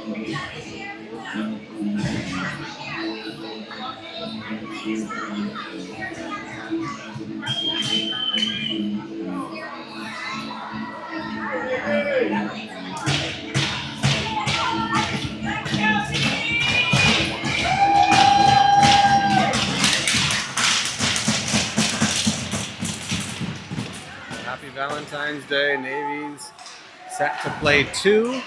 Happy Valentine's Day. Navy's set to play 2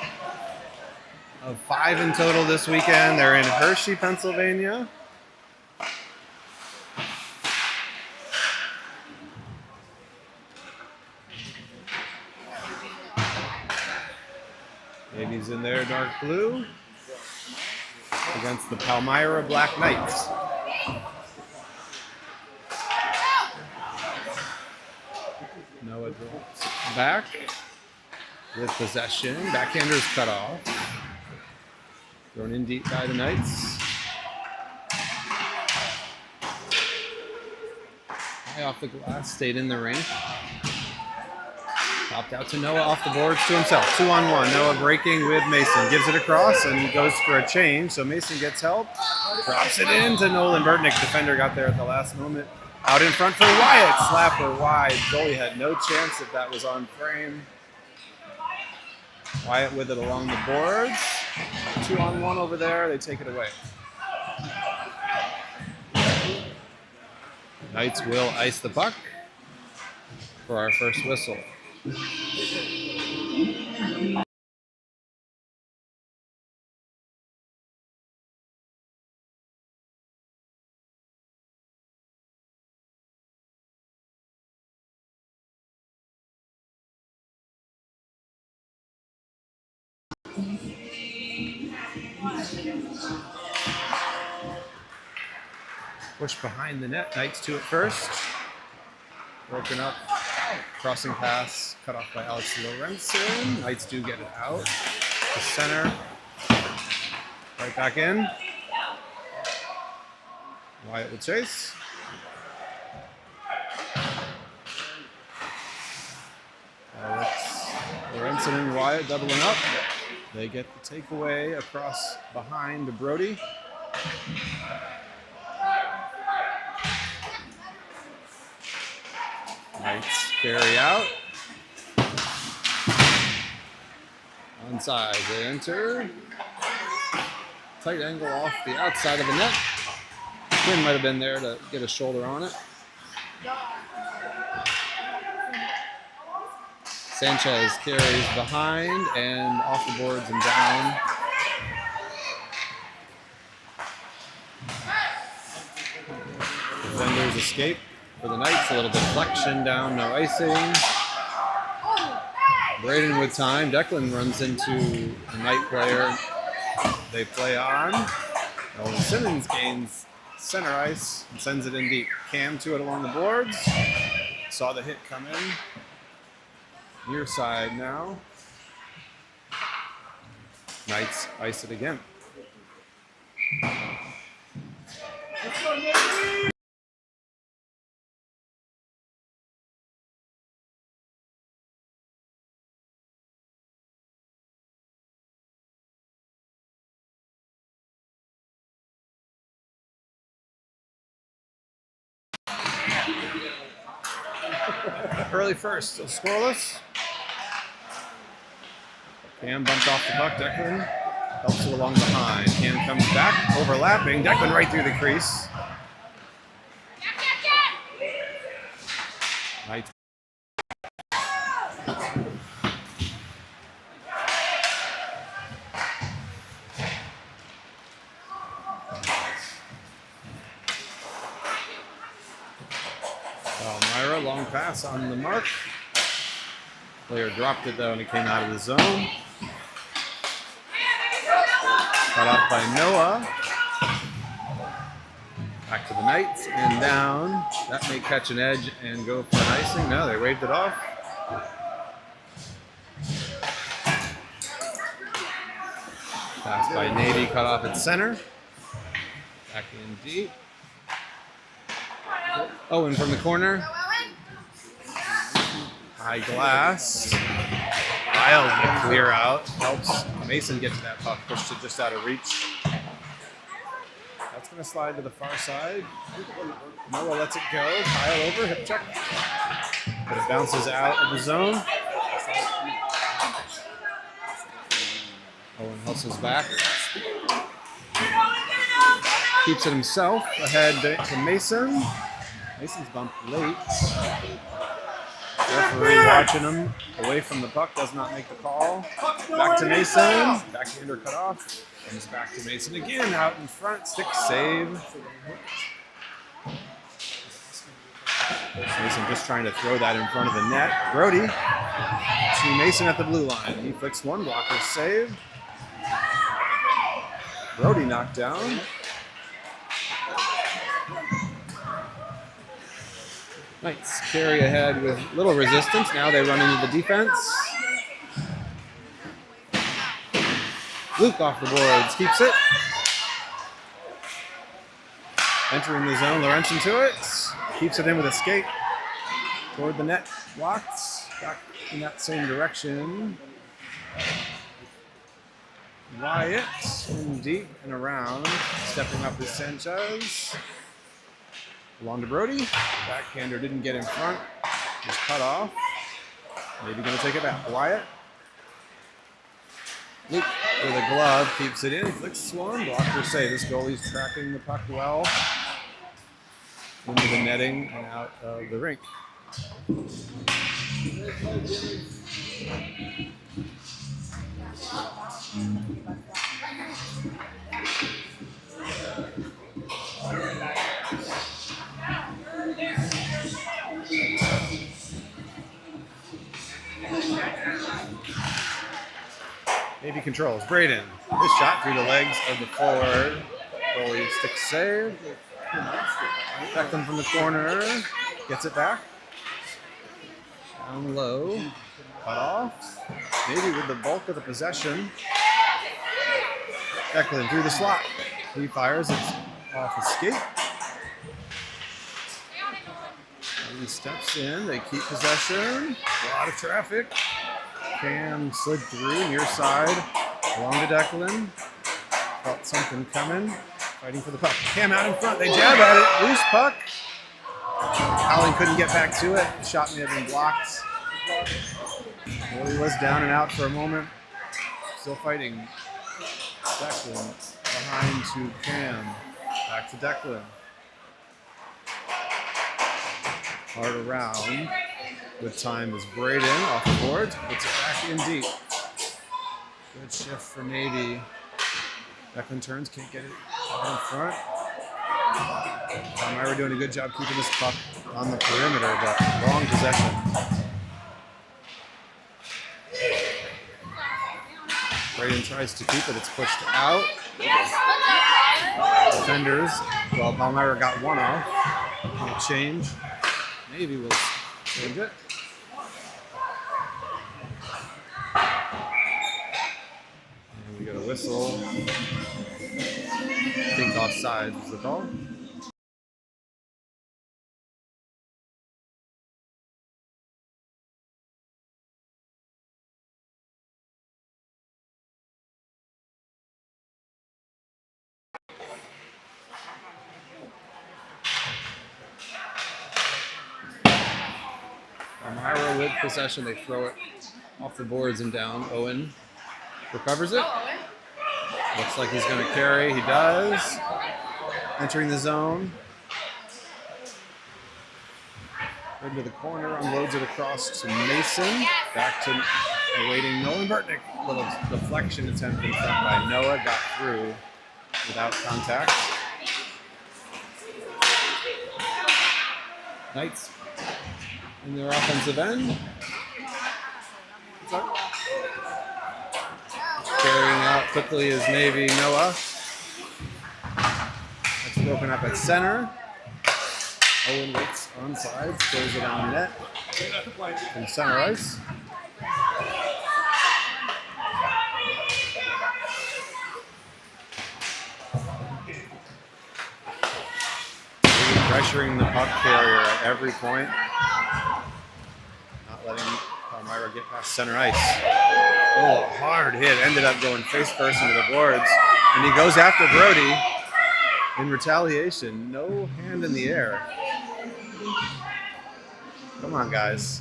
of 5 in total this weekend. They're in Hershey, Pennsylvania. Navy's in their dark blue against the Palmyra Black Knights. Noah drops back with possession. Backhander's cut off. Thrown in deep by the Knights. High off the glass, stayed in the ring. Popped out to Noah off the boards to himself. 2-on-1. Noah breaking with Mason. Gives it across and goes for a change. So Mason gets help. Drops it in to Nolan Burtnick. Defender got there at the last moment. Out in front for Wyatt. Slapper wide. Goalie had no chance if that was on frame. Wyatt with it along the boards. 2-on-1 over there. They take it away. Knights will ice the puck for our first whistle. Push behind the net. Knights to it first. Broken up. Crossing pass. Cut off by Alex Lorenzen. Knights do get it out. To center. Right back in. Wyatt will chase. Alex Lorenzen and Wyatt doubling up. They get the takeaway across behind to Brody. Knights carry out. Onside, they enter. Tight angle off the outside of the net. Quinn might have been there to get a shoulder on it. Sanchez carries behind and off the boards and down. Defenders escape for the Knights. A little deflection down, no icing. Braden with time. Declan runs into a Knight player. They play on. Nolan Simmons gains center ice and sends it in deep. Cam to it along the boards. Saw the hit come in. Near side now. Knights ice it again. Let's go, Navy! Early first, so scoreless. Cam bumped off the puck. Declan helps it along behind. Cam comes back, overlapping. Declan right through the crease. Knights. Palmyra, long pass on the mark. Player dropped it though and it came out of the zone. Cut off by Noah. Back to the Knights and down. That may catch an edge and go for an icing. No, they waved it off. Pass by Navy, cut off at center. Back in deep. Owen from the corner. High glass. Wild clear out. Helps Mason get to that puck, pushed it just out of reach. That's going to slide to the far side. Noah lets it go. Kyle over, hip check. But it bounces out of the zone. Owen hustles back. Keeps it himself. Ahead to Mason. Mason's bumped late. Referee watching him away from the puck, does not make the call. Back to Mason. Backhander cut off. And it's back to Mason again, out in front. Stick save. Mason just trying to throw that in front of the net. Brody to Mason at the blue line. He flicks one, blocker saved. Brody knocked down. Knights carry ahead with little resistance. Now they run into the defense. Luke off the boards, keeps it. Entering the zone, Laurentian to it. Keeps it in with a skate. Toward the net, blocked. Back in that same direction. Wyatt in deep and around. Stepping up is Sanchez. Along to Brody. Backhander didn't get in front. Just cut off. Maybe going to take it back. Wyatt. Luke with a glove. Keeps it in. Flicks one. Blocker save. This goalie's tracking the puck well. Into the netting and out of the rink. Navy controls. Braden. This shot through the legs of the forward. Goalie stick save. Beckham from the corner. Gets it back. Down low. Cut off. Navy with the bulk of the possession. Declan through the slot. He fires. It's off his skate. He steps in. They keep possession. A lot of traffic. Cam slid through near side, along to Declan. Felt something coming, fighting for the puck. Cam out in front, they jab at it, loose puck. Howling couldn't get back to it. The shot may have been blocked. Well, he was down and out for a moment. Still fighting. Declan behind to Cam. Back to Declan. Hard around. Good time is Braden off the board. Puts it back in deep. Good shift for Navy. Declan turns, can't get it out in front. Palmyra doing a good job keeping this puck on the perimeter, but wrong possession. Braden tries to keep it, it's pushed out. Defenders, well, Palmyra got one off. He'll change. Navy will change it. And we got a whistle. I think offside is the call. Palmyra with possession, they throw it off the boards and down. Owen recovers it. Looks like he's going to carry. He does. Entering the zone. Into the corner, unloads it across to Mason. Back to awaiting Nolan Burtnick. Little deflection attempt in front by Noah. Got through without contact. Knights in their offensive end. Carrying out quickly is Navy Noah. That's broken up at center. Owen waits on sides, throws it on net. From center ice. Pressuring the puck carrier at every point. Not letting Palmyra get past center ice. Oh, hard hit. Ended up going face first into the boards. And he goes after Brody in retaliation. No hand in the air. Come on, guys.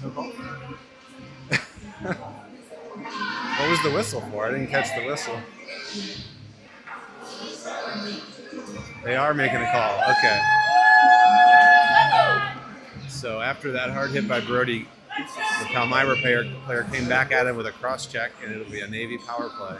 What was the whistle for? I didn't catch the whistle. They are making a call. Okay. So after that hard hit by Brody, the Palmyra player came back at him with a cross check, and it'll be a Navy power play.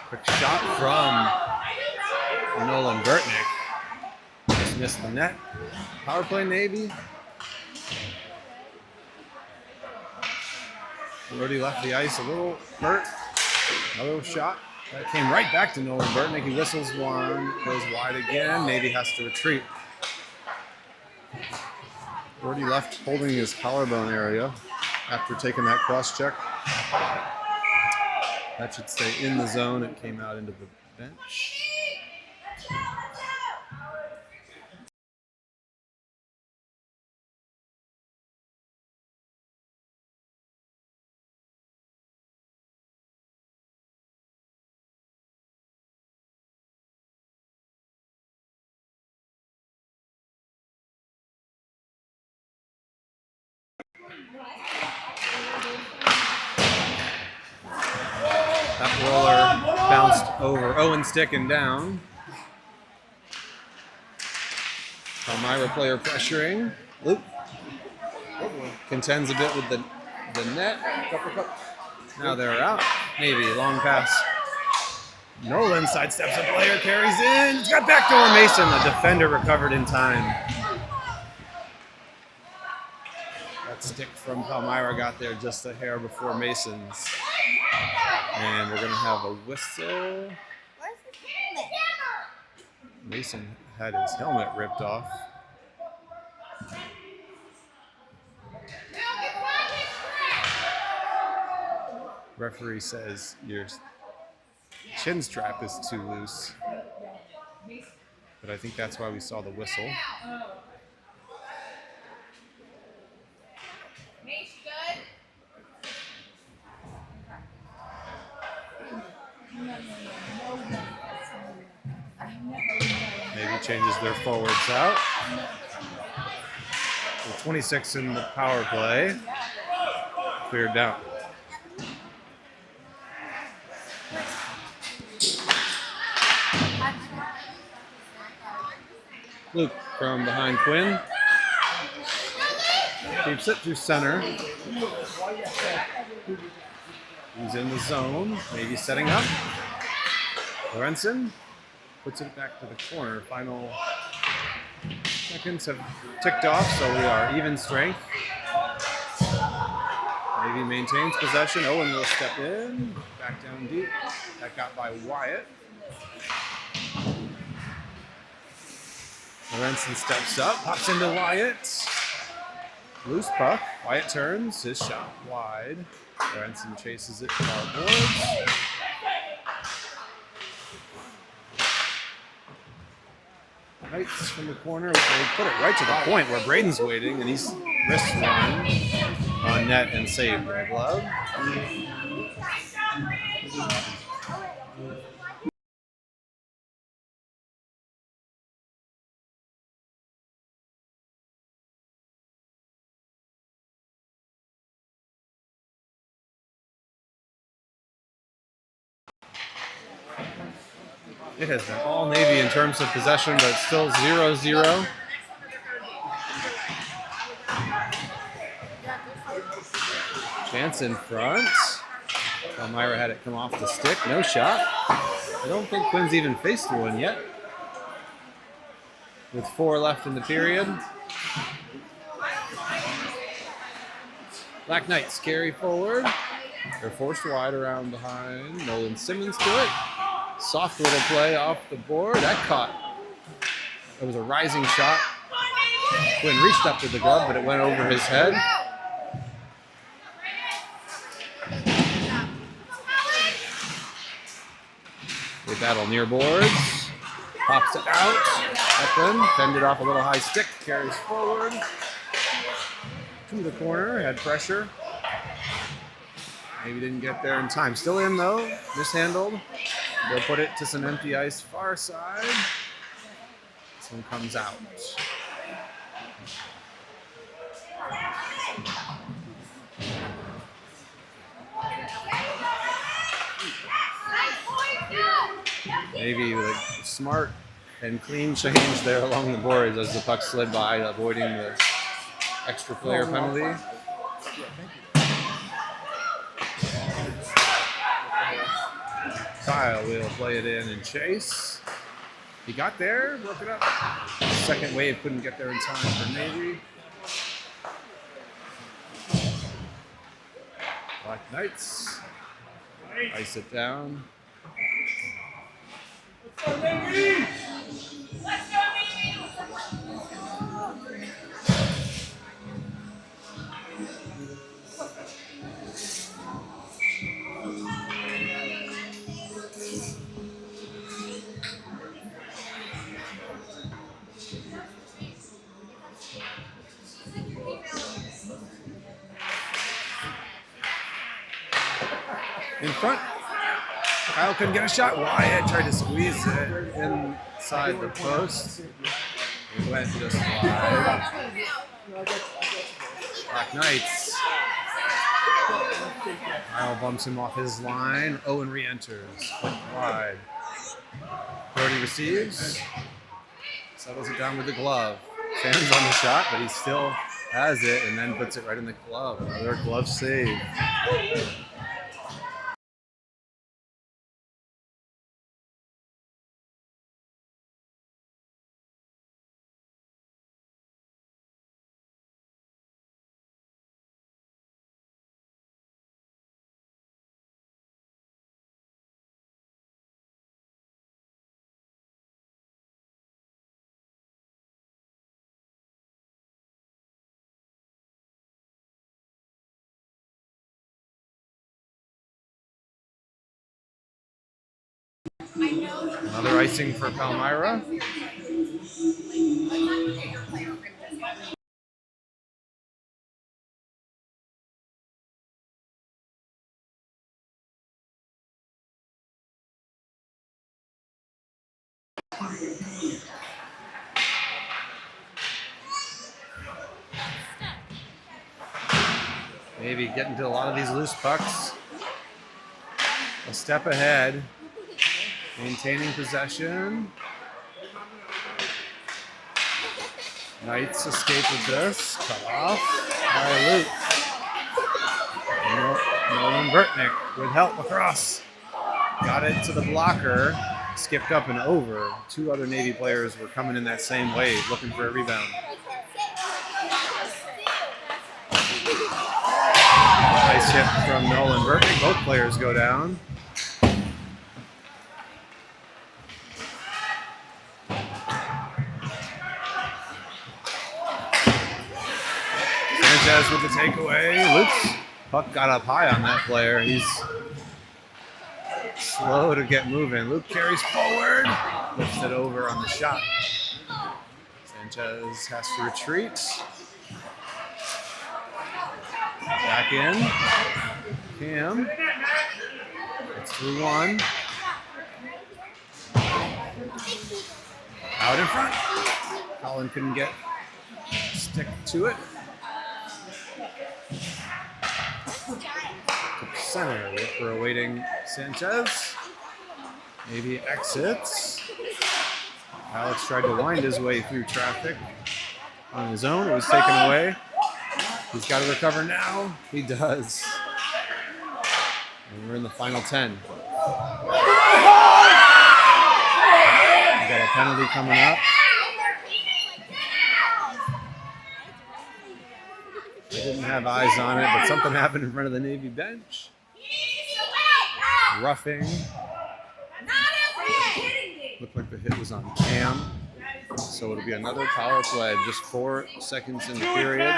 Quick shot from Nolan Burtnick. Just missed the net. Power play Navy. Brody left the ice a little hurt. Another shot. That came right back to Nolan Burtnick. He whistles one, goes wide again. Navy has to retreat. Brody left holding his collarbone area after taking that cross check. That should stay in the zone. It came out into the bench. That roller bounced over. Owen sticking down. Palmyra player pressuring. Luke contends a bit with the net. Now they're out. Navy, long pass. Nolan sidesteps a player, carries in. It's got backdoor Mason. The defender recovered in time. That stick from Palmyra got there just a hair before Mason's. And we're going to have a whistle. Mason had his helmet ripped off. Referee says your chin strap is too loose. But I think that's why we saw the whistle. Maybe changes their forwards out. The 26 in the power play. Cleared down. Luke from behind Quinn. Keeps it through center. He's in the zone. Maybe setting up. Lorenzen puts it back to the corner. Final seconds have ticked off, so we are even strength. Navy maintains possession. Owen will step in. Back down deep. That got by Wyatt. Lorenzen steps up, pops into Wyatt. Loose puck. Wyatt turns. His shot wide. Lorenzen chases it to our boards. Knights from the corner. They put it right to the point where Braden's waiting, and he's wrist one on net and saved with a glove. It has been all Navy in terms of possession, but still 0-0. Chance in front. Palmyra had it come off the stick. No shot. I don't think Quinn's even faced one yet. With 4 left in the period. Black Knights carry forward. They're forced wide around behind. Nolan Simmons to it. Soft little play off the board. That caught. It was a rising shot. Quinn reached up with the glove, but it went over his head. They battle near boards. Pops it out. Declan fended off a little high stick. Carries forward. To the corner. Had pressure. Maybe didn't get there in time. Still in though. Mishandled. They'll put it to some empty ice far side. This one comes out. Maybe like smart and clean change there along the boards as the puck slid by, avoiding the extra player penalty. Kyle will play it in and chase. He got there, broke it up. Second wave couldn't get there in time for Navy. Black Knights ice it down. Let's go, Navy! In front. Kyle couldn't get a shot. Wyatt tried to squeeze it inside the post. It went just wide. Black Knights. Kyle bumps him off his line. Owen re-enters. Foot wide. Brody receives. Settles it down with the glove. Fans on the shot, but he still has it and then puts it right in the glove. Another glove save. Another icing for Palmyra. Maybe getting to a lot of these loose pucks. A step ahead. Maintaining possession. Knights escape with this. Cut off by Luke. Nolan Burtnick with help across. Got it to the blocker. Skipped up and over. 2 other Navy players were coming in that same wave looking for a rebound. Nice hit from Nolan Burtnick. Both players go down. Sanchez with the takeaway. Luke's puck got up high on that player. He's slow to get moving. Luke carries forward. Lifts it over on the shot. Sanchez has to retreat. Back in. Cam. It's through one. Out in front. Colin couldn't stick to it. To center for awaiting Sanchez. Maybe exits. Alex tried to wind his way through traffic on his own. It was taken away. He's got to recover now. He does. And we're in the final 10. penalty coming up. I didn't have eyes on it, but something happened in front of the Navy bench. Roughing. Looked like the hit was on Cam. So it'll be another power play. Just 4 seconds in the period.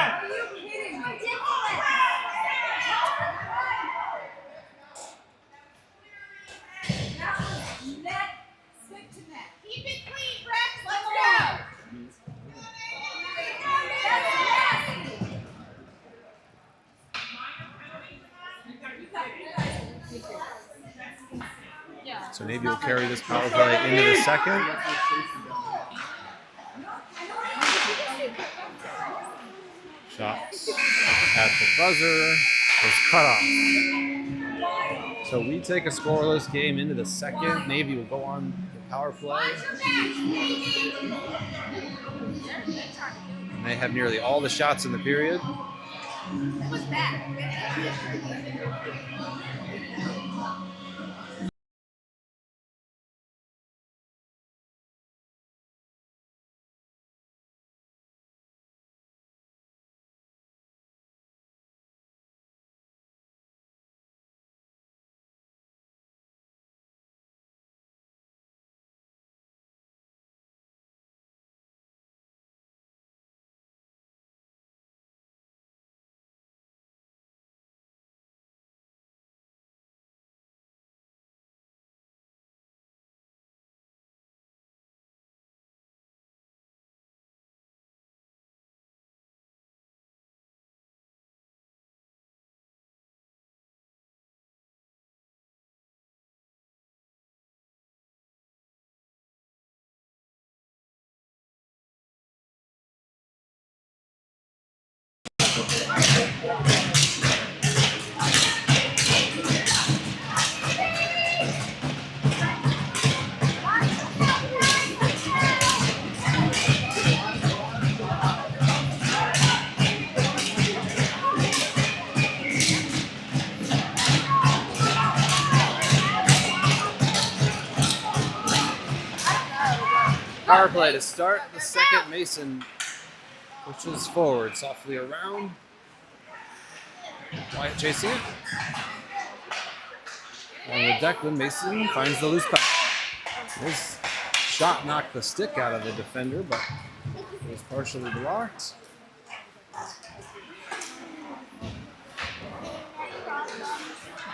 Keep it clean, Rex. Let's go. So Navy will carry this power play into the second. Shots at the buzzer was cut off. So we take a scoreless game into the second. Navy will go on the power play. And they have nearly all the shots in the period. Power play to start the second. Mason pushes forward softly around. Wyatt chasing it. On the Declan, Mason finds the loose puck. His shot knocked the stick out of the defender, but it was partially blocked.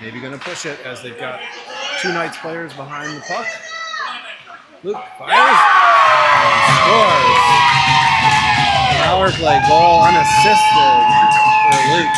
Maybe going to push it as they've got 2 Knights players behind the puck. Luke fires and scores. Power play goal unassisted for Luke.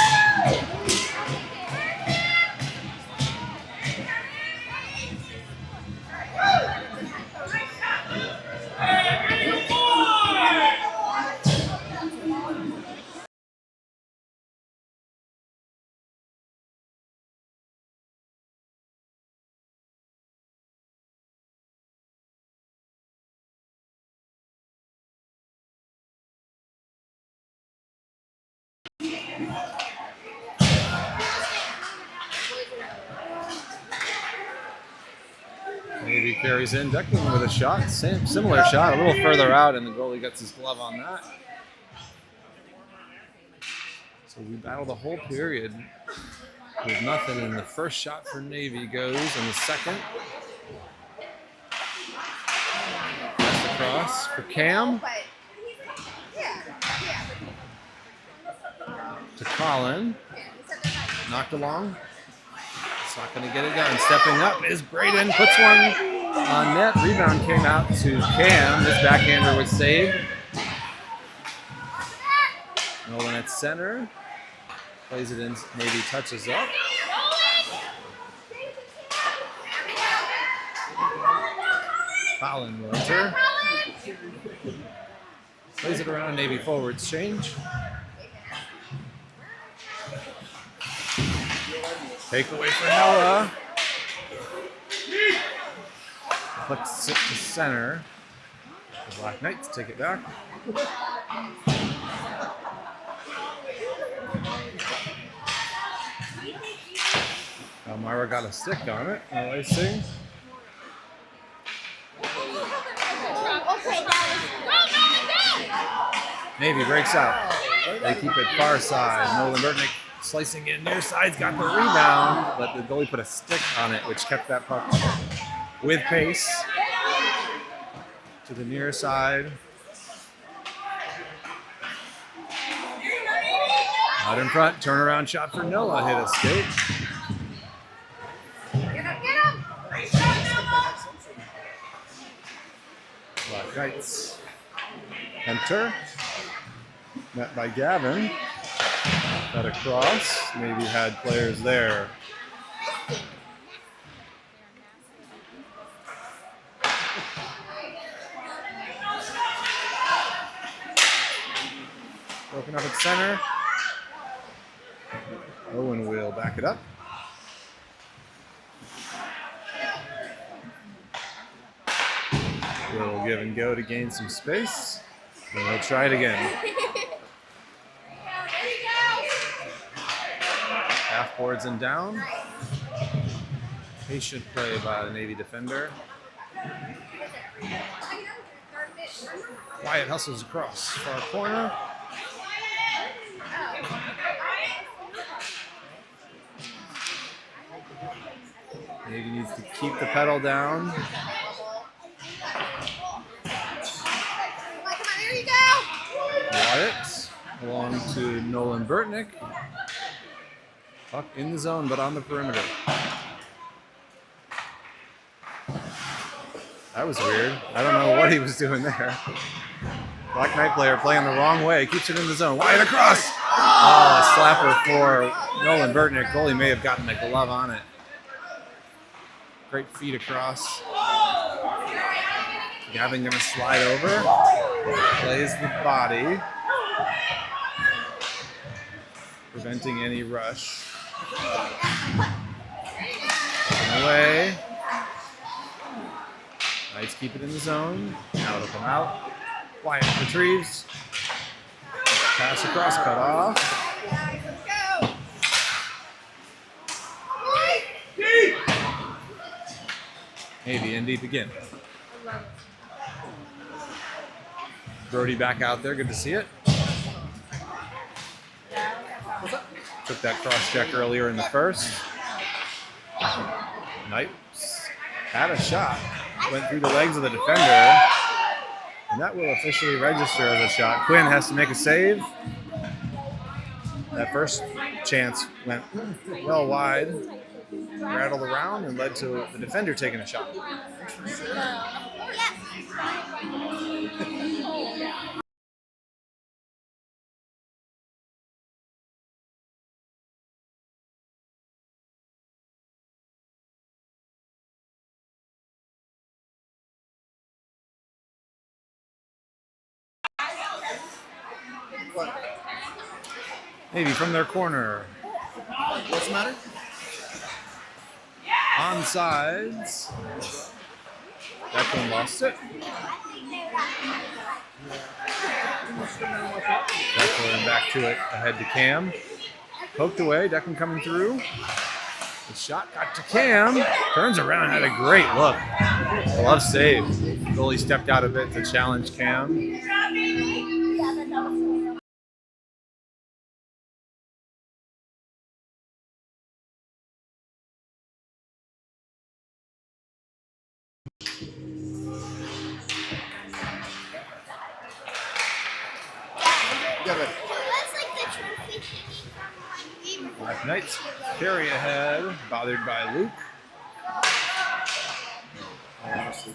Maybe carries in. Declan with a shot. Similar shot, a little further out, and the goalie gets his glove on that. So we battle the whole period with nothing, and the first shot for Navy goes, and the second. Pass across for Cam. To Colin. Knocked along. It's not going to get it done. Stepping up is Braden. Puts one on net. Rebound came out to Cam. This backhander was saved. Nolan at center. Plays it in. Maybe touches up. Colin will enter. Plays it around. Navy forwards change. Takeaway for Noah. Flicks it to center. The Black Knights take it back. Palmyra got a stick on it. No icing. Navy breaks out. They keep it far side. Nolan Burtnick slicing in near side's got the rebound, but the goalie put a stick on it, which kept that puck with pace to the near side. Out in front, turnaround shot for Noah, hit a skate. Black Knights. Enter. Met by Gavin. Got across. Maybe had players there. Broken up at center. Owen will back it up. Little give and go to gain some space. And we'll try it again. Half boards and down. Patient play by the Navy defender. Wyatt hustles across far corner. Navy needs to keep the pedal down. Wyatt along to Nolan Burtnick. Puck in the zone, but on the perimeter. That was weird. I don't know what he was doing there. Black Knight player playing the wrong way. Keeps it in the zone. Wyatt across. Oh, a slapper for Nolan Burtnick. Goalie may have gotten a glove on it. Great feet across. Gavin gonna slide over. Plays the body. Preventing any rush. Away. Knights keep it in the zone. Now it'll come out. Wyatt retrieves. Pass across, cut off. Navy in deep again. Brody back out there. Good to see it. Took that cross check earlier in the first. Knights had a shot. Went through the legs of the defender. And that will officially register as a shot. Quinn has to make a save. That first chance went well wide. Rattled around and led to the defender taking a shot. Maybe from their corner. What's the matter? Onsides. Declan lost it. Declan back to it, ahead to Cam. Poked away, Declan coming through. The shot got to Cam. Turns around, had a great look. Glove save. Goalie stepped out a bit to challenge Cam. Black Knights carry ahead, bothered by Luke.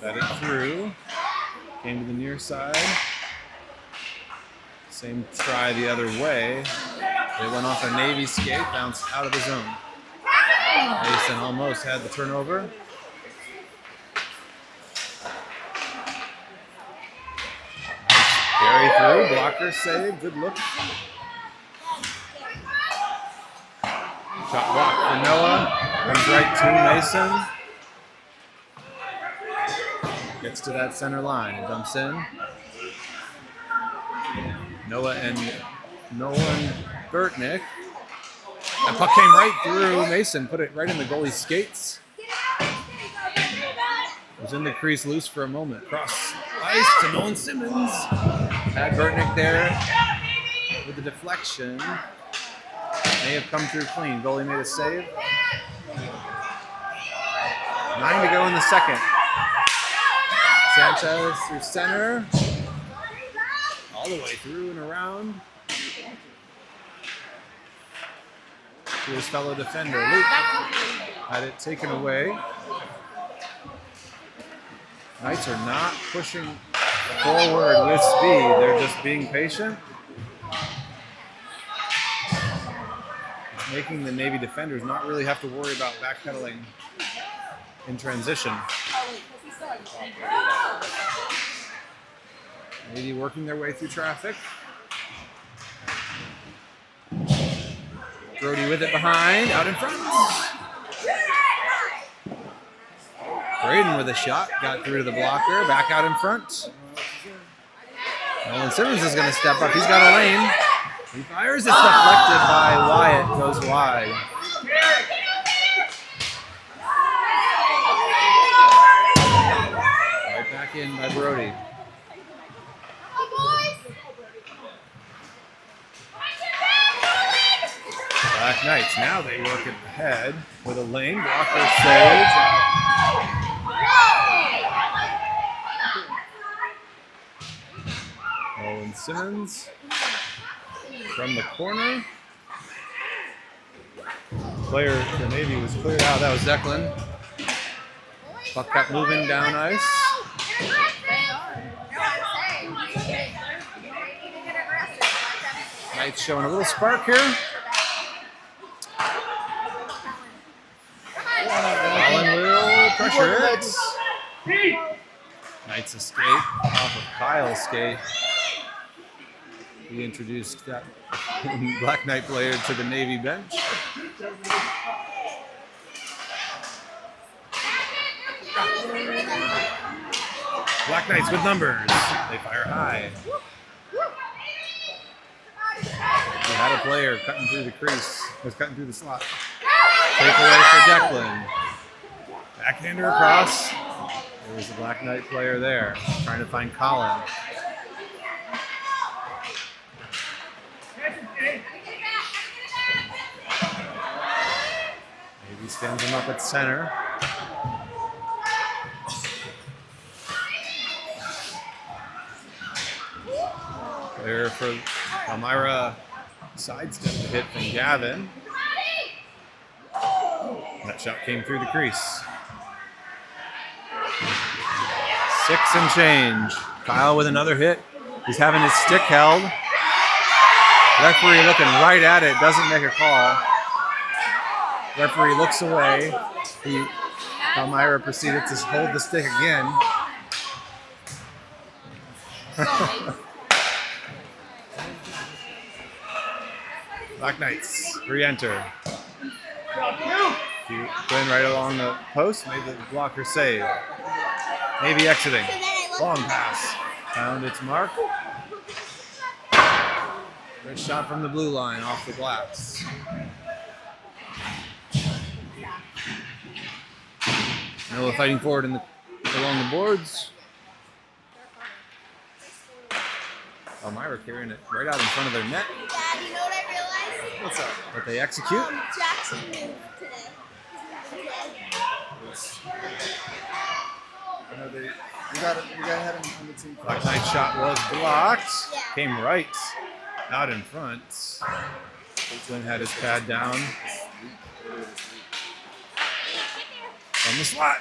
Let it through. Came to the near side. Same try the other way. They went off a Navy skate, bounced out of the zone. Mason almost had the turnover. Carry through, blocker save, good look. Shot block for Noah. Comes right to Mason. Gets to that center line and dumps in. Noah and Nolan Burtnick. That puck came right through Mason. Put it right in the goalie's skates. Was in the crease loose for a moment. Cross ice to Nolan Simmons. Had Burtnick there with the deflection. May have come through clean. Goalie made a save. 9 to go in the second. Sanchez through center. All the way through and around. To his fellow defender, Luke. Had it taken away. Knights are not pushing forward with speed. They're just being patient. Making the Navy defenders not really have to worry about backpedaling in transition. Navy working their way through traffic. Brody with it behind, out in front. Braden with a shot, got through to the blocker, back out in front. Nolan Simmons is going to step up. He's got a lane. He fires. It's deflected by Wyatt. Goes wide. Right back in by Brody. Black Knights, now they work it ahead with a lane. Blocker saved. Nolan Simmons from the corner. Player for Navy was cleared out. That was Declan. Puck kept moving down ice. Knights showing a little spark here. Allen will pressure it. Knights escape off of Kyle's skate. He introduced that Black Knight player to the Navy bench. Black Knights with numbers. They fire high. He had a player cutting through the crease. Was cutting through the slot. Takeaway for Declan. Backhander across. There was a Black Knight player there, trying to find Colin. Maybe stands him up at center. There for Palmyra, sidestep hit from Gavin. That shot came through the crease. 6 and change. Kyle with another hit. He's having his stick held. Referee looking right at it, doesn't make a call. Referee looks away. Palmyra proceeded to hold the stick again. Black Knights re-enter. Going right along the post, made the blocker save. Navy exiting. Long pass. Found its mark. Great shot from the blue line off the glass. Noah fighting forward along the boards. Palmyra carrying it right out in front of their net. Dad, you know what I realized? What's up? But they execute. Jackson moved today. I know you gotta have him on the team. Black Knight shot was blocked. Yeah. Came right out in front. Flynn had his pad down. From the slot.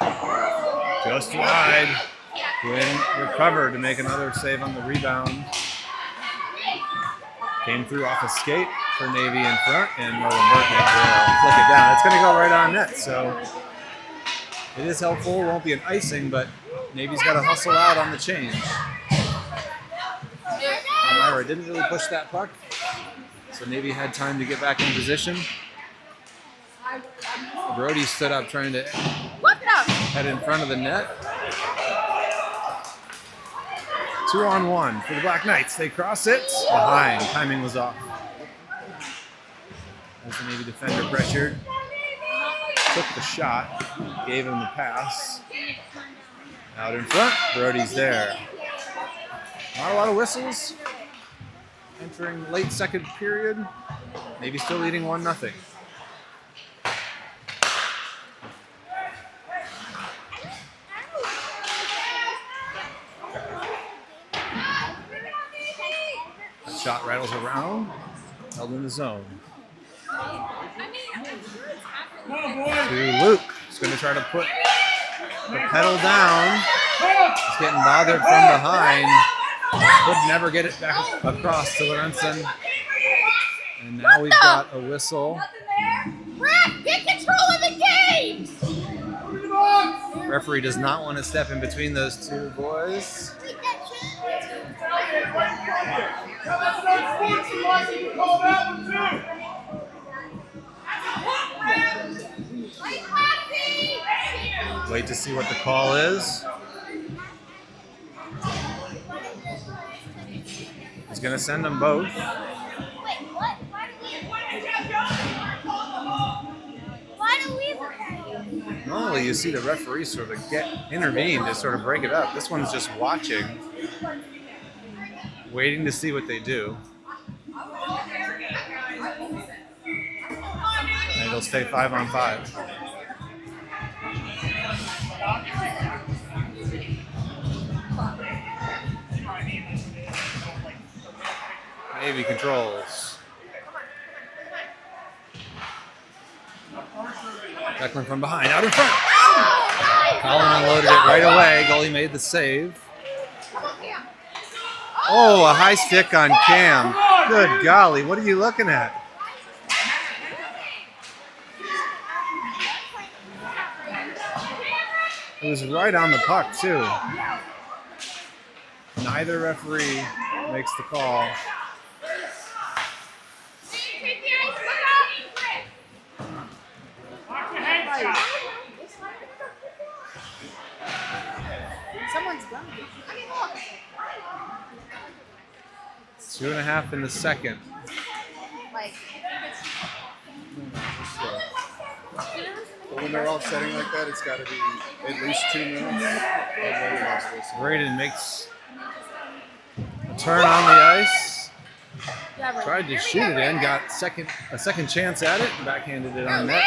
Just wide. Quinn recovered to make another save on the rebound. Came through off a skate for Navy in front, and Nolan Burtnick will flick it down. It's going to go right on net, so it is helpful. It won't be an icing, but Navy's got to hustle out on the change. Palmyra didn't really push that puck, so Navy had time to get back in position. Brody stood up trying to head in front of the net. 2-on-1 for the Black Knights. They cross it behind. Timing was off. As the Navy defender pressured, took the shot, gave him the pass. Out in front, Brody's there. Not a lot of whistles. Entering late second period. Maybe still leading 1-0. That shot rattles around. Held in the zone. To Luke. He's going to try to put the pedal down. He's getting bothered from behind. Could never get it back across to Lorenzen. And now we've got a whistle. Ref, get control of the game! Referee does not want to step in between those two boys. Wait to see what the call is. He's going to send them both. Normally you see the referee sort of intervene to sort of break it up. This one's just watching, waiting to see what they do. And it'll stay 5-on-5. Navy controls. Declan from behind, out in front. Colin unloaded it right away. Goalie made the save. Oh, a high stick on Cam. Good golly, what are you looking at? It was right on the puck, too. Neither referee makes the call. Someone's gonna be. 2.5 in the second. Like, But when they're all setting like that, it's got to be at least 2 minutes. Braden makes a turn on the ice. Tried to shoot it in, got a second chance at it, backhanded it on net.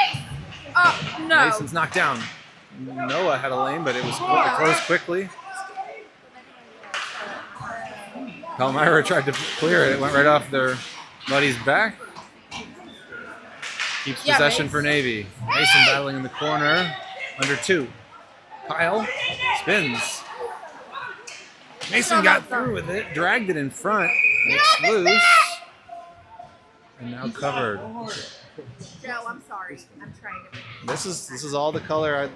oh, no. Mason's knocked down. Noah had a lane, but it was closed quickly. Palmyra tried to clear it. It went right off their buddy's back. Keeps possession for Navy. Mason battling in the corner. Under 2. Kyle spins. Mason got through with it, dragged it in front. It's loose. And now covered. Joe, I'm sorry. I'm trying to. This is all the color.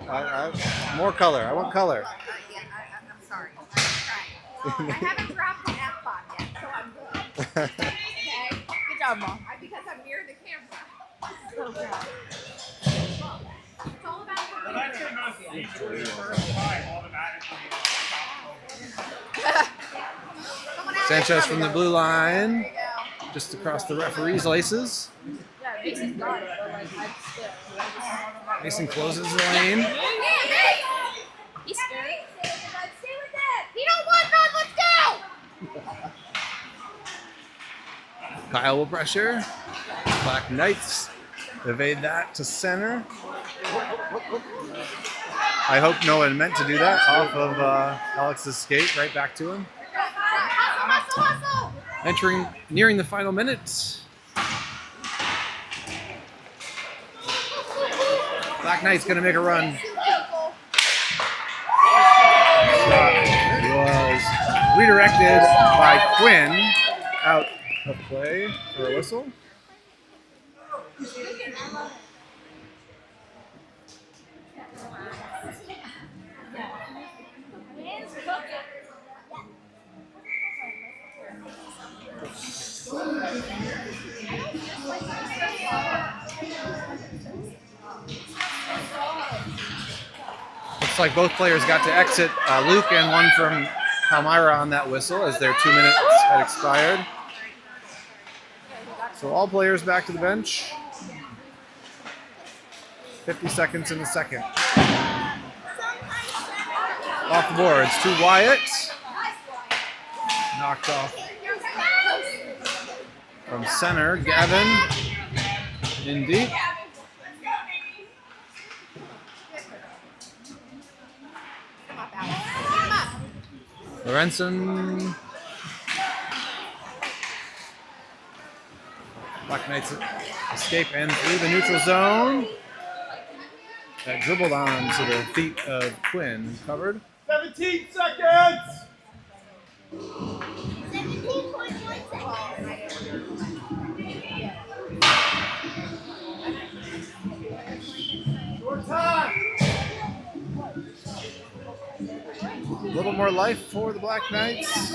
More color. I want color. Yeah, I'm sorry. I'm trying. I haven't dropped an F-bomb yet, so I'm good. Okay? Good job, Mom. Because I'm near the camera. So good. It's all about Sanchez from the blue line. Just across the referee's laces. Yeah, Mason's got it, but like, I'm still. Mason closes the lane. He's scared. Stay with that. He don't want none. Let's go. Kyle will pressure. Black Knights evade that to center. I hope no one meant to do that off of Alex's skate, right back to him. Hustle, hustle. Nearing the final minute. Black Knight's gonna make a run. Shot was redirected by Quinn out of play for a whistle. Looks like both players got to exit, Luke and one from Palmyra on that whistle as their 2 minutes had expired. So all players back to the bench. 50 seconds in the second. Off the boards to Wyatt. knocked off from center. Gavin in deep. Lorenzen. Black Knights escape and through the neutral zone. That dribbled on to the feet of Quinn, covered. 17 seconds! 17.1 seconds. Short time! A little more life for the Black Knights.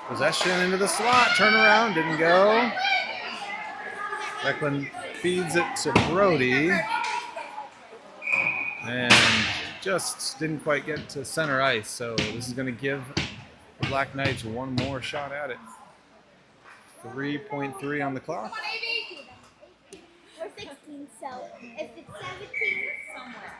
Possession into the slot, turnaround, didn't go. Declan feeds it to Brody. And just didn't quite get to center ice, so this is going to give the Black Knights one more shot at it. 3.3 on the clock. Or 16, so if it's 17, somewhere.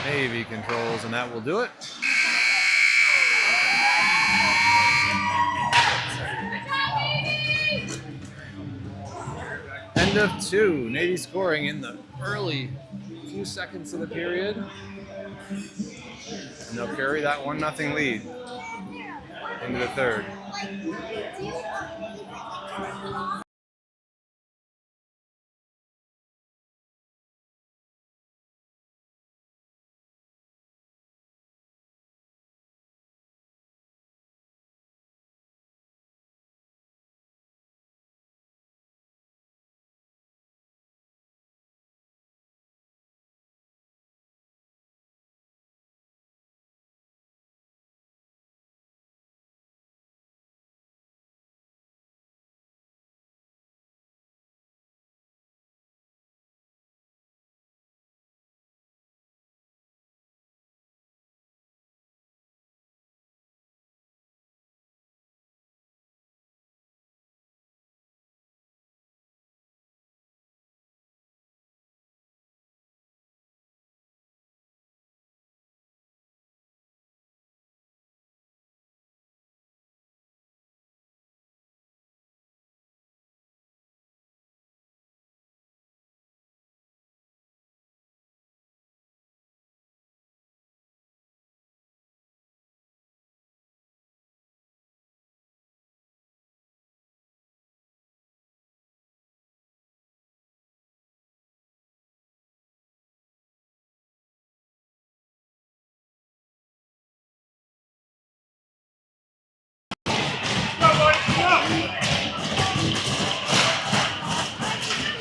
Navy controls, and that will do it. End of 2. Navy scoring in the early few seconds of the period. And they'll carry that 1-0 lead into the third.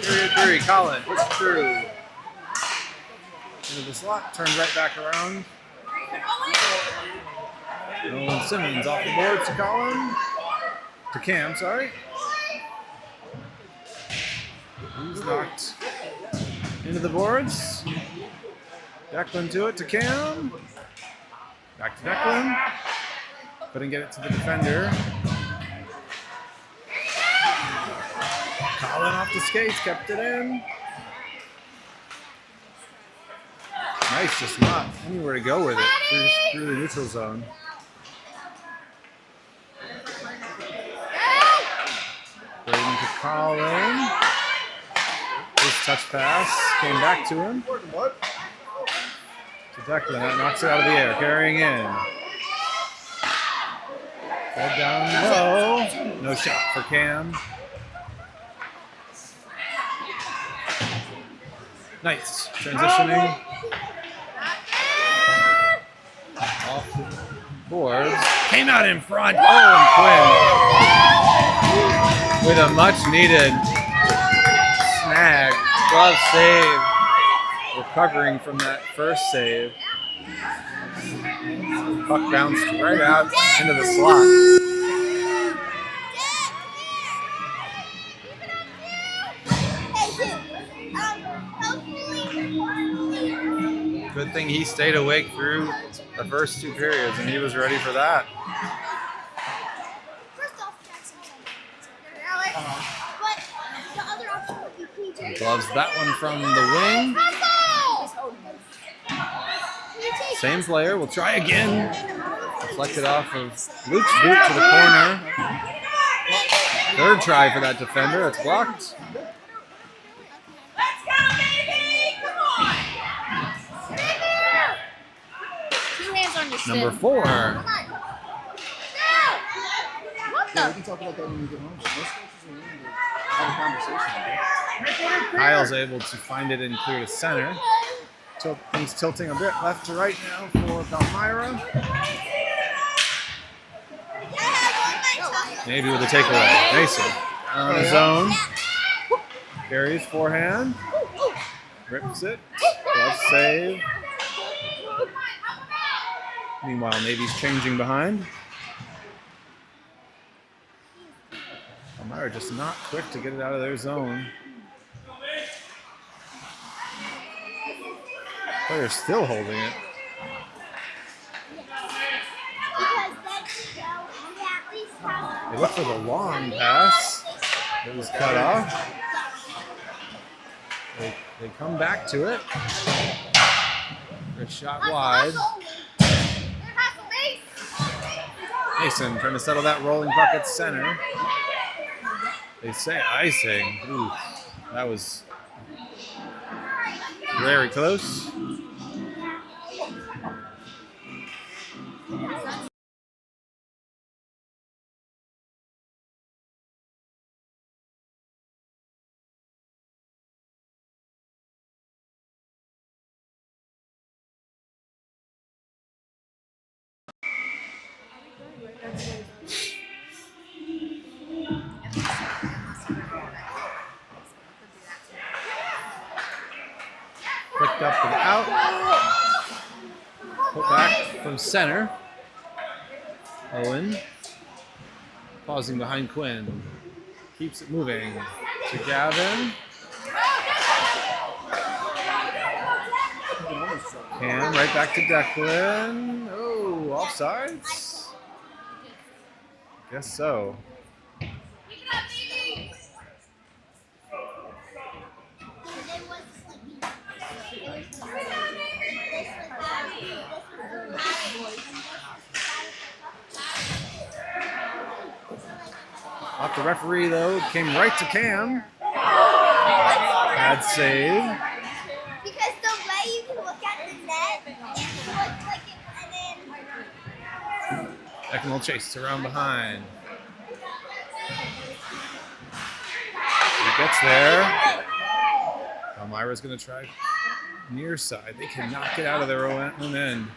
Period 3. Colin puts it through. Into the slot, turns right back around. Nolan Simmons off the board to Colin. To Cam, sorry. He's knocked into the boards. Declan to it to Cam. Back to Declan. Couldn't get it to the defender. Colin off the skates, kept it in. Nice, just not anywhere to go with it through the neutral zone. Braden to Colin. His touch pass came back to him. To Declan, that knocks it out of the air, carrying in. Fed down low. No shot for Cam. Nice. Transitioning. Off the boards. Came out in front. Oh, and Quinn with a much needed snag. Glove save. Recovering from that first save. Puck bounced right out into the slot. Good thing he stayed awake through the first 2 periods, and he was ready for that. First off, Jackson's but the other option would be PJ. Gloves that one from the wing. Same player will try again. Deflected off of Luke's boot to the corner. Third try for that defender. It's blocked. Let's go, baby! Come on! Get there! 2 hands on your Number shin. 4. What Yeah, we the? can talk about that when we get home. But most coaches are willing to have a conversation. Kyle's able to find it and clear to center. He's tilting a bit left to right now for Palmyra. Maybe with a takeaway. Mason on his own. Carries forehand. Rips it. Glove save. Meanwhile, Navy's changing behind. Palmyra just not quick to get it out of their zone. Player's still holding it. They look for the long pass. It was cut off. They come back to it. Good shot wide. Mason trying to settle that rolling puck at center. They say icing. Ooh, that was very close. Flicked up and out. Put back from center. Owen. Pausing behind Quinn. Keeps it moving to Gavin. And right back to Declan. Oh, offsides? Guess so. Off the referee, though, came right to Cam. Bad save. Because the way you can look at the net, it looks like it, and then Declan will chase around behind. He gets there. Palmyra's going to try near side. They cannot get out of their own end.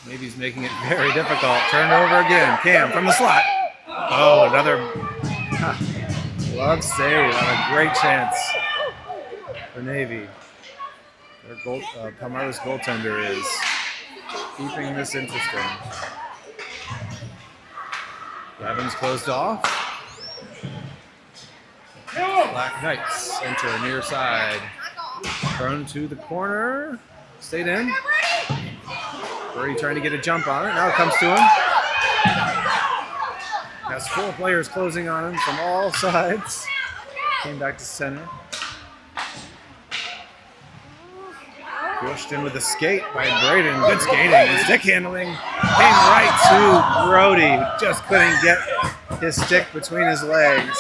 Maybe he's making it very difficult. Turned over again. Cam from the slot. Oh, another glove save on a great chance for Navy. Palmyra's goaltender is keeping this interesting. Gavin's closed off. Black Knights enter near side. Thrown to the corner. Stayed in. Brady trying to get a jump on it. Now it comes to him. Has 4 players closing on him from all sides. Came back to center. Pushed in with a skate by Braden. Good skating. His stick handling came right to Brody, who just couldn't get his stick between his legs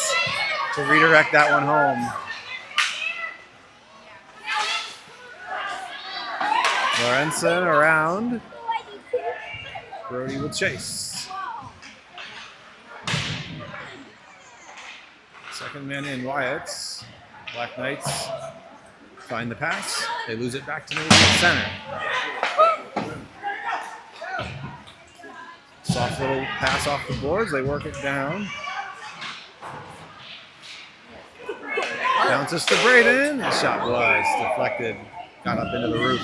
to redirect that one home. Lorenzen around. Brody will chase. Second man in, Wyatt's. Black Knights find the pass. They lose it back to Navy at center. Soft little pass off the boards. They work it down. Bounces to Braden. The shot was deflected. Got up into the roof.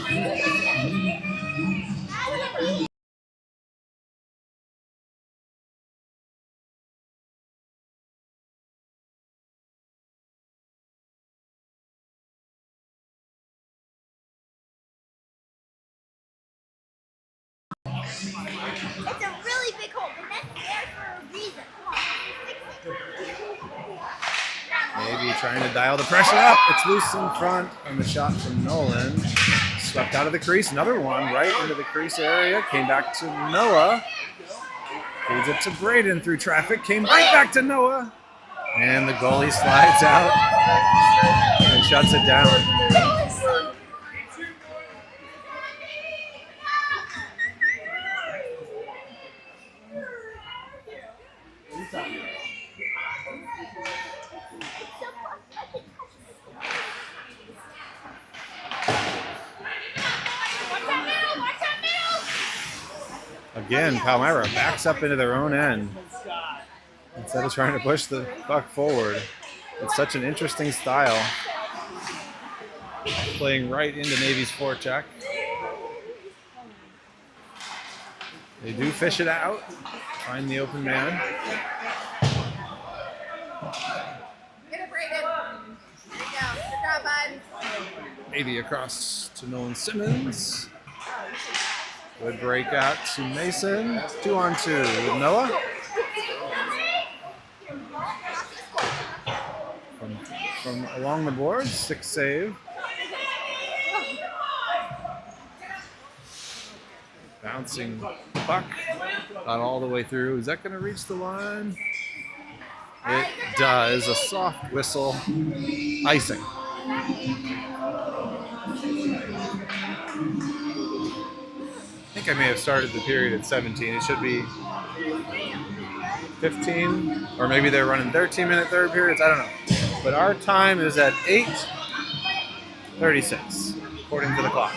It's a really big hole. The net's there for a reason. Come on, fix it. Maybe trying to dial the pressure up. It's loose in front on the shot from Nolan. Swept out of the crease. Another one right into the crease area. Came back to Noah. Feeds it to Braden through traffic. Came right back to Noah. And the goalie slides out and shuts it down. Again, Palmyra backs up into their own end instead of trying to push the puck forward. It's such an interesting style. Playing right into Navy's forecheck. They do fish it out, find the open man. Get it, Braden. There you go. Good job, bud. Navy across to Nolan Simmons. Good break out to Mason. 2-on-2 with Noah. From along the boards, 6 save. Bouncing puck, not all the way through. Is that going to reach the line? It does. A soft whistle, icing. I think I may have started the period at 17. It should be 15, or maybe they're running 13-minute third periods. I don't know. But our time is at 8:36, according to the clock.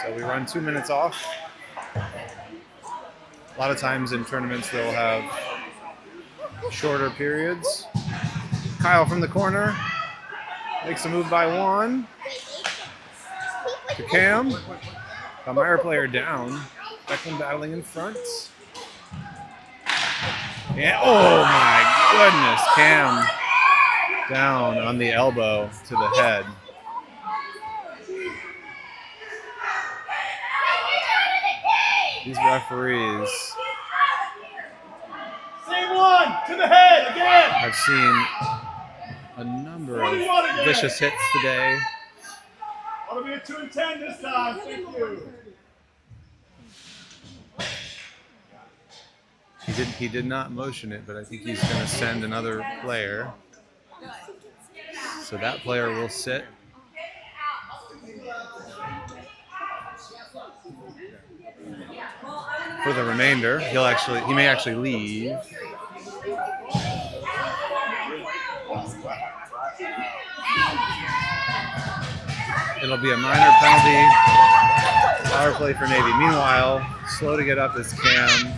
So we run 2 minutes off. A lot of times in tournaments they'll have shorter periods. Kyle from the corner makes a move by Juan to Cam. Palmyra player down. Declan battling in front. And oh my goodness, Cam down on the elbow to the head. These referees. Same one to the head again. I've seen a number of vicious hits today. Ought to be a 2 and 10 this time. Thank you. He did not motion it, but I think he's going to send another player. So that player will sit. For the remainder, he may actually leave. It'll be a minor penalty. Power play for Navy. Meanwhile, slow to get up is Cam.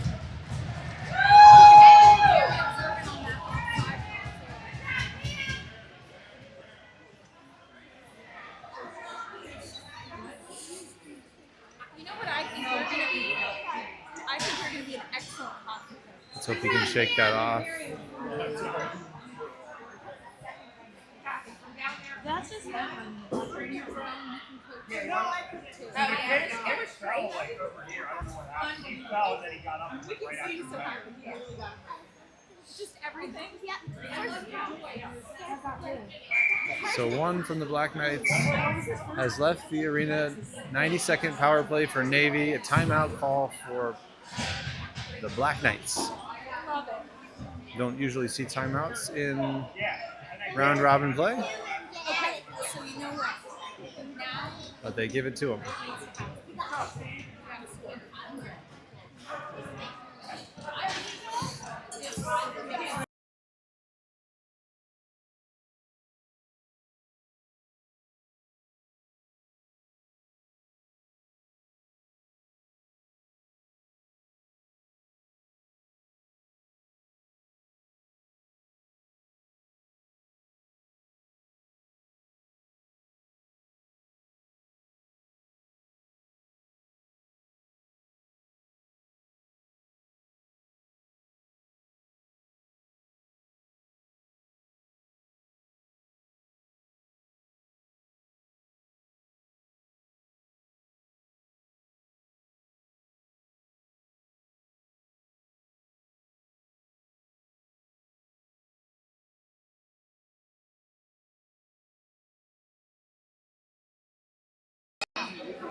You know what I think they're going to be? I think they're going to be an excellent hockey. Let's hope he can shake that off. That's just fun. Oh, yeah, it was great. We can see you so happy. Just everything. So one from the Black Knights has left the arena. 90-second power play for Navy. A timeout call for the Black Knights. Love it. You don't usually see timeouts in round robin play, Okay, so you know what? Now, but they give it to them.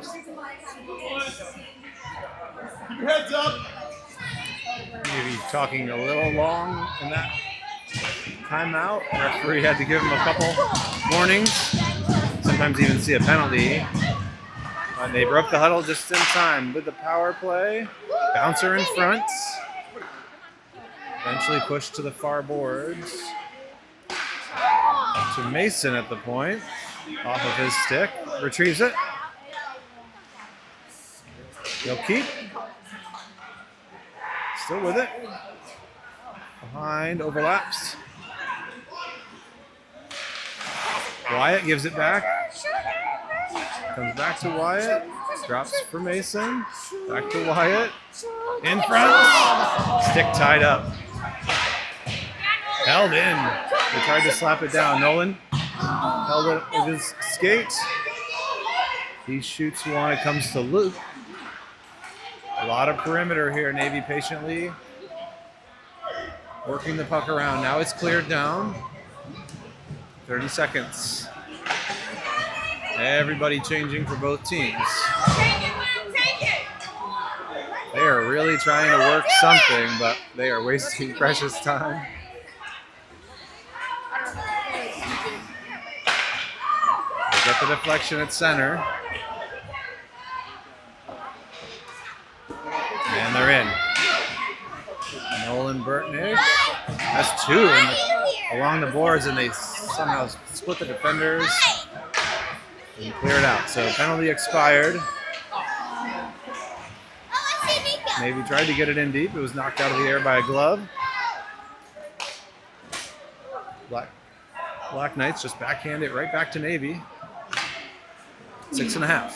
Keep your heads up. Maybe talking a little long in that timeout. Referee had to give him a couple warnings. Sometimes even see a penalty. They broke the huddle just in time with the power play. Bouncer in front. Eventually pushed to the far boards. To Mason at the point. Off of his stick. Retrieves it. He'll keep. Still with it. Behind, overlaps. Wyatt gives it back. Comes back to Wyatt. Drops for Mason. Back to Wyatt. In front. Stick tied up. Held in. They tried to slap it down. Nolan held it with his skate. He shoots one. It comes to Luke. A lot of perimeter here. Navy patiently working the puck around. Now it's cleared down. 30 seconds. Everybody changing for both teams. They are really trying to work something, but they are wasting precious time. They get the deflection at center. And they're in. Nolan Burtnick has two along the boards, and they somehow split the defenders and clear it out. So penalty expired. Navy tried to get it in deep. It was knocked out of the air by a glove. Black Knights just backhand it right back to Navy. 6.5.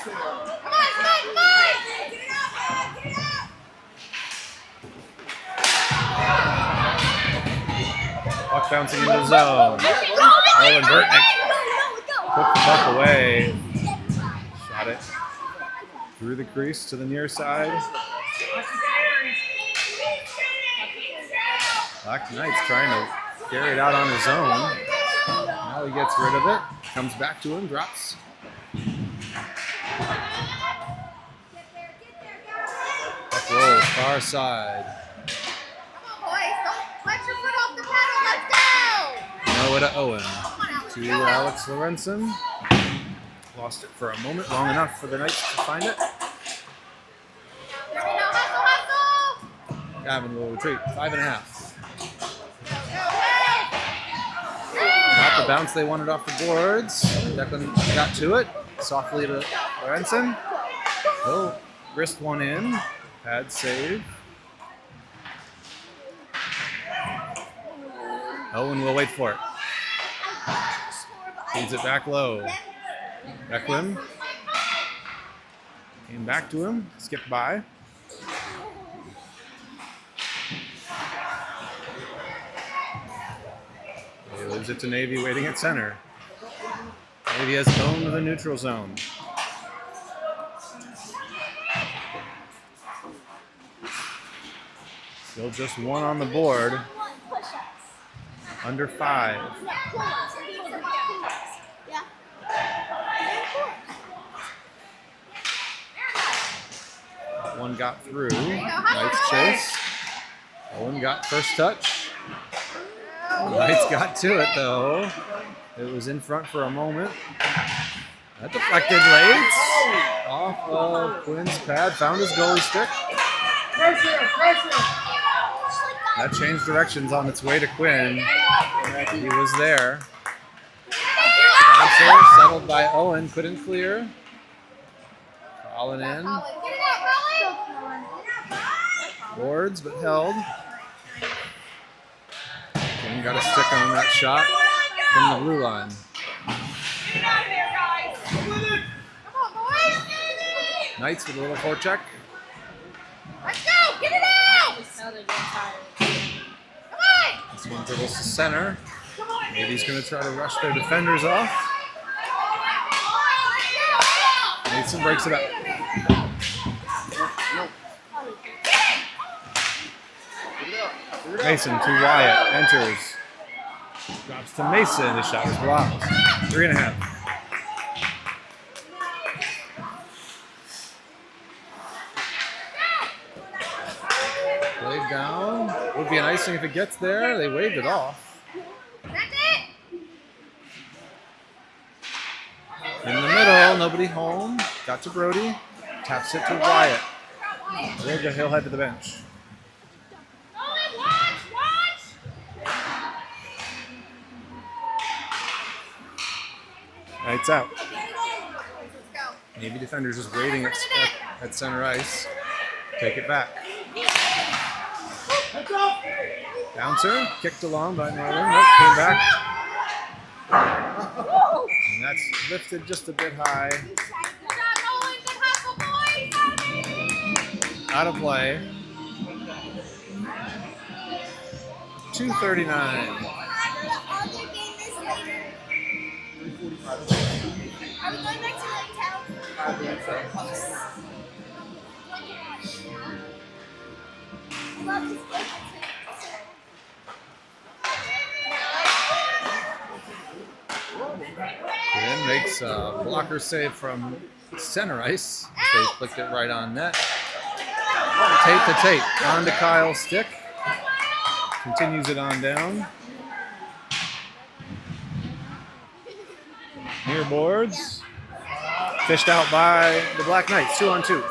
Puck bouncing into the zone. Nolan Burtnick took the puck away. Shot it through the crease to the near side. Black Knight's trying to carry it out on his own. Now he gets rid of it. Comes back to him, drops. Puck rolls far side. Noah to Owen. To Alex Lorenzen. Lost it for a moment, long enough for the Knights to find it. Gavin will retreat. 5.5. Not the bounce they wanted off the boards. Declan got to it. Softly to Lorenzen. Oh, wrist one in. Pad save. Owen will wait for it. Feeds it back low. Declan came back to him. Skipped by. He leaves it to Navy waiting at center. Navy has owned the neutral zone. Still just one on the board. Under 5. One got through. Knights chase. Owen got first touch. Knights got to it though. It was in front for a moment. That deflected late. Off of Quinn's pad. Found his goalie stick. That changed directions on its way to Quinn. He was there. Bouncer settled by Owen. Couldn't clear. Calling in. Boards, but held. Quinn got a stick on that shot from the blue line. Knights with a little forecheck. Let's go! Get it out! This one dribbles to center. Maybe he's going to try to rush their defenders off. Mason breaks it up. Mason to Wyatt. Enters. Drops to Mason. The shot is blocked. 3.5. Wave down. Would be an icing if it gets there. They waved it off. That's it. In the middle, nobody home. Got to Brody. Taps it to Wyatt. He'll head to the bench. Lights out. Let's go. Navy defenders just waiting at center ice. Take it back. Bouncer, kicked along by Northern. Nope, came back. And that's lifted just a bit high. Good job, Nolan. Good hustle, boys. Out of play. 2:39. The other game is later. 3:45. Are we going back to Lake Town? I believe so. I love this game. Quinn makes a blocker save from center ice. They flicked it right on net. Tate to Tate. On to Kyle's stick. Continues it on down. Near boards. Fished out by the Black Knights. 2-on-2.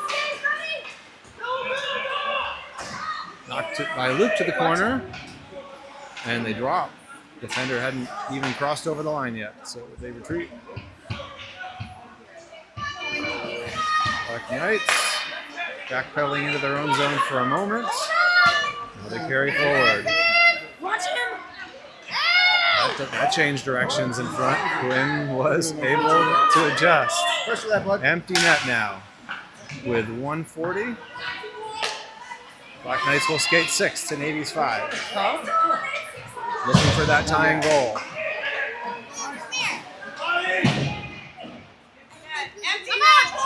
Knocked it by Luke to the corner. And they drop. Defender hadn't even crossed over the line yet, so they retreat. Black Knights backpedaling into their own zone for a moment. Now they carry forward. Watch him. That changed directions in front. Quinn was able to adjust. Pressure that, bud. Empty net now with 1:40. Black Knights will skate 6 to Navy's 5. Looking for that tying goal.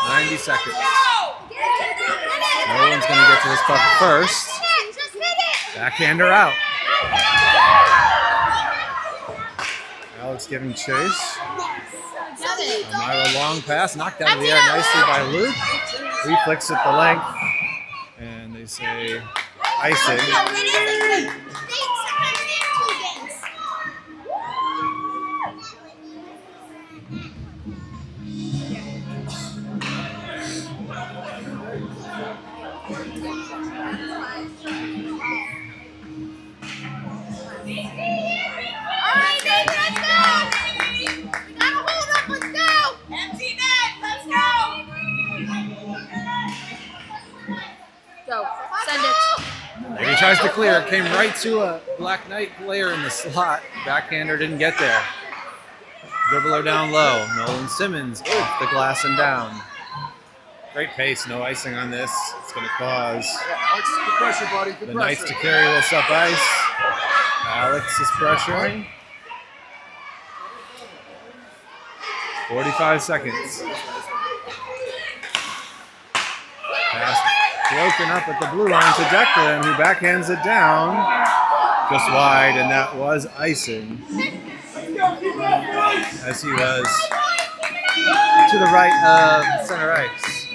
90 seconds. No one's going to get to this puck first. Backhander out. Alex giving chase. Palmyra long pass, knocked out of the air nicely by Luke. Reflicks at the length. And they say icing. Go. Send it. He tries to clear. It came right to a Black Knight player in the slot. Backhander didn't get there. Dribbler down low. Nolan Simmons off the glass and down. Great pace. No icing on this. It's going to cause Alex, good pressure, buddy. Good the pressure. Knights to carry this up ice. Alex is pressuring. 45 seconds. Pass broken up at the blue line to Declan, who backhands it down just wide, and that was icing as he was to the right of center ice.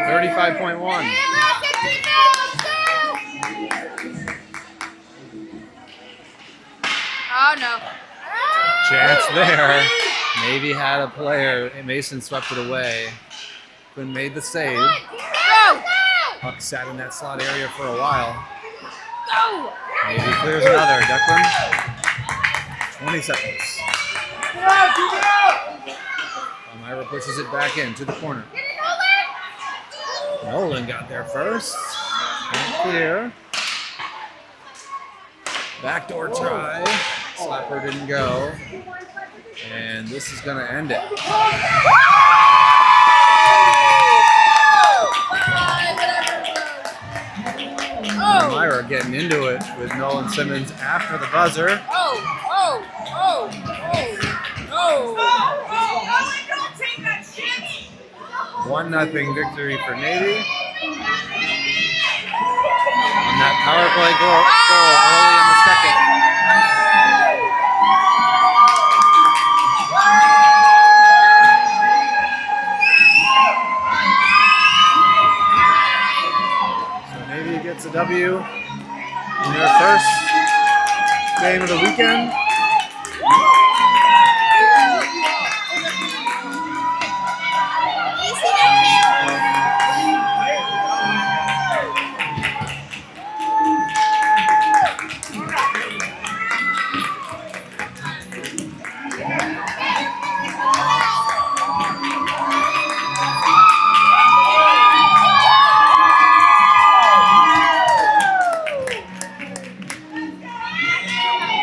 $35.1. Oh no. Chance there. Navy had a player. Mason swept it away. Quinn made the save. Go. Puck sat in that slot area for a while. Go. Navy clears another. Declan. 20 seconds. Palmyra pushes it back in to the corner. Nolan got there first. And clear. Backdoor try. Slapper didn't go. And this is going to end it. Palmyra getting into it with Nolan Simmons after the buzzer. Oh. 1-0 victory for Navy. On that power play goal early in the second. W in their first game of the weekend. You see that kid?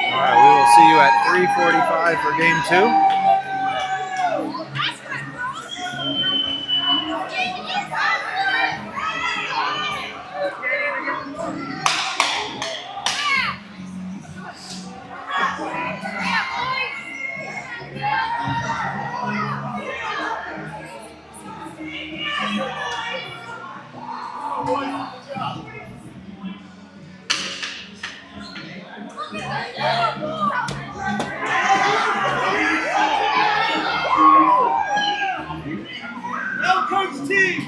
All right, we will see you at 3:45 for game 2. Now, coach team.